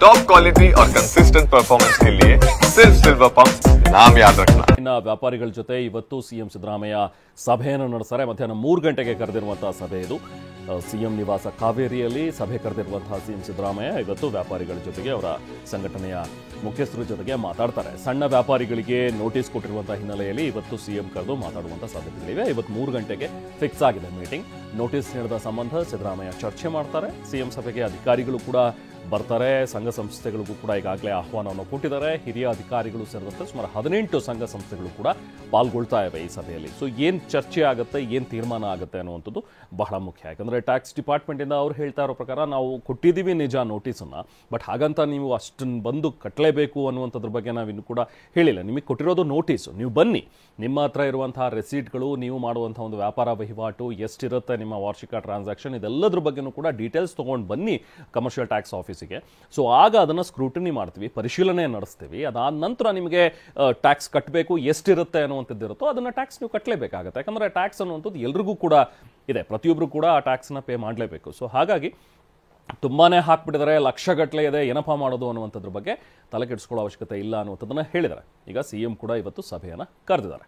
Top quality और consistent performance के लिए सिर्फ सिल्वर पंप नाम याद रखना। ಇನ್ನು ವ್ಯಾಪಾರಿಗಳ ಜೊತೆ ಇವತ್ತು ಸಿಎಂ ಸಿದ್ದರಾಮಯ್ಯ ಸಭೆಯನ್ನು ನಡೆಸ್ತಾರೆ. ಮಧ್ಯಾಹ್ನ 3 ಗಂಟೆಗೆ ಕರೆದಿರುವಂತಹ ಸಭೆ ಇದು. ಸಿಎಂ ನಿವಾಸ ಕಾವೇರಿಯಲ್ಲಿ ಸಭೆ ಕರೆದಿರುವಂತಹ ಸಿಎಂ ಸಿದ್ದರಾಮಯ್ಯ ಇವತ್ತು ವ್ಯಾಪಾರಿಗಳ ಜೊತೆಗೆ ಅವರ ಸಂಘಟನೆಯ ಮುಖ್ಯಸ್ಥರ ಜೊತೆಗೆ ಮಾತಾಡ್ತಾರೆ. ಸಣ್ಣ ವ್ಯಾಪಾರಿಗಳಿಗೆ ನೋಟಿಸ್ ಕೊಟ್ಟಿರುವಂತಹ ಹಿನ್ನೆಲೆಯಲ್ಲಿ ಇವತ್ತು ಸಿಎಂ ಕರೆದು ಮಾತಾಡುವಂತಹ ಸಾಧ್ಯತೆಗಳಿವೆ. ಇವತ್ತು 3 ಗಂಟೆಗೆ ಫಿಕ್ಸ್ ಆಗಿದೆ ಮೀಟಿಂಗ್. ನೋಟಿಸ್ ನೀಡಿದ ಸಂಬಂಧ ಸಿದ್ದರಾಮಯ್ಯ ಚರ್ಚೆ ಮಾಡ್ತಾರೆ. ಸಿಎಂ ಸಭೆಗೆ ಅಧಿಕಾರಿಗಳು ಕೂಡ ಬರ್ತಾರೆ. ಸಂಘ ಸಂಸ್ಥೆಗಳಿಗೂ ಕೂಡ ಈಗಾಗಲೇ ಆಹ್ವಾನವನ್ನು ಕೊಟ್ಟಿದ್ದಾರೆ. ಹಿರಿಯ ಅಧಿಕಾರಿಗಳು ಸೇರಿದಂತೆ ಸುಮಾರು 18 ಸಂಘ ಸಂಸ್ಥೆಗಳು ಕೂಡ ಪಾಲ್ಗೊಳ್ತಾ ಇವೆ ಈ ಸಭೆಯಲ್ಲಿ. ಸೊ ಏನು ಚರ್ಚೆ ಆಗುತ್ತೆ, ಏನು ತೀರ್ಮಾನ ಆಗುತ್ತೆ ಅನ್ನುವಂಥದ್ದು ಬಹಳ ಮುಖ್ಯ. ಯಾಕಂದರೆ ಟ್ಯಾಕ್ಸ್ ಡಿಪಾರ್ಟ್ಮೆಂಟಿಂದ ಅವ್ರು ಹೇಳ್ತಾ ಇರೋ ಪ್ರಕಾರ ನಾವು ಕೊಟ್ಟಿದ್ದೀವಿ ನಿಜ ನೋಟಿಸನ್ನು, ಬಟ್ ಹಾಗಂತ ನೀವು ಅಷ್ಟನ್ನು ಬಂದು ಕಟ್ಟಲೇಬೇಕು ಅನ್ನುವಂಥದ್ರ ಬಗ್ಗೆ ನಾವಿನ್ನೂ ಕೂಡ ಹೇಳಿಲ್ಲ. ನಿಮಗೆ ಕೊಟ್ಟಿರೋದು ನೋಟಿಸು, ನೀವು ಬನ್ನಿ, ನಿಮ್ಮ ಹತ್ರ ಇರುವಂತಹ ರೆಸೀಟ್ಗಳು, ನೀವು ಮಾಡುವಂಥ ಒಂದು ವ್ಯಾಪಾರ ವಹಿವಾಟು ಎಷ್ಟಿರುತ್ತೆ, ನಿಮ್ಮ ವಾರ್ಷಿಕ ಟ್ರಾನ್ಸಾಕ್ಷನ್, ಇದೆಲ್ಲದ್ರ ಬಗ್ಗೆನೂ ಕೂಡ ಡೀಟೇಲ್ಸ್ ತೊಗೊಂಡು ಬನ್ನಿ ಕಮರ್ಷಿಯಲ್ ಟ್ಯಾಕ್ಸ್ ಆಫೀಸಿಗೆ. ಸೊ ಆಗ ಅದನ್ನು ಸ್ಕ್ರೂಟಿನಿ ಮಾಡ್ತೀವಿ, ಪರಿಶೀಲನೆ ನಡೆಸ್ತೀವಿ. ಅದಾದ ನಂತರ ನಿಮಗೆ ಟ್ಯಾಕ್ಸ್ ಕಟ್ಟಬೇಕು ಎಷ್ಟಿರುತ್ತೆ ಅನ್ನುವಂಥದ್ದು ಇರುತ್ತೋ ಅದನ್ನು ಟ್ಯಾಕ್ಸ್ ನೀವು ಕಟ್ಟಲೇಬೇಕಾಗುತ್ತೆ. ಯಾಕಂದರೆ ಟ್ಯಾಕ್ಸ್ ಅನ್ನುವಂಥದ್ದು ಎಲ್ರಿಗೂ ಕೂಡ ಇದೆ, ಪ್ರತಿಯೊಬ್ಬರು ಕೂಡ ಆ ಟ್ಯಾಕ್ಸ್ನ ಪೇ ಮಾಡಲೇಬೇಕು. ಸೊ ಹಾಗಾಗಿ ತುಂಬಾ ಹಾಕ್ಬಿಟ್ಟಿದ್ದಾರೆ, ಲಕ್ಷಗಟ್ಟಲೆ ಇದೆ, ಏನಪ್ಪ ಮಾಡೋದು ಅನ್ನುವಂಥದ್ರ ಬಗ್ಗೆ ತಲೆ ಕೆಡಿಸ್ಕೊಳ್ಳೋ ಅವಶ್ಯಕತೆ ಇಲ್ಲ ಅನ್ನುವಂಥದ್ದನ್ನು ಹೇಳಿದ್ದಾರೆ. ಈಗ ಸಿಎಂ ಕೂಡ ಇವತ್ತು ಸಭೆಯನ್ನು ಕರೆದಿದ್ದಾರೆ.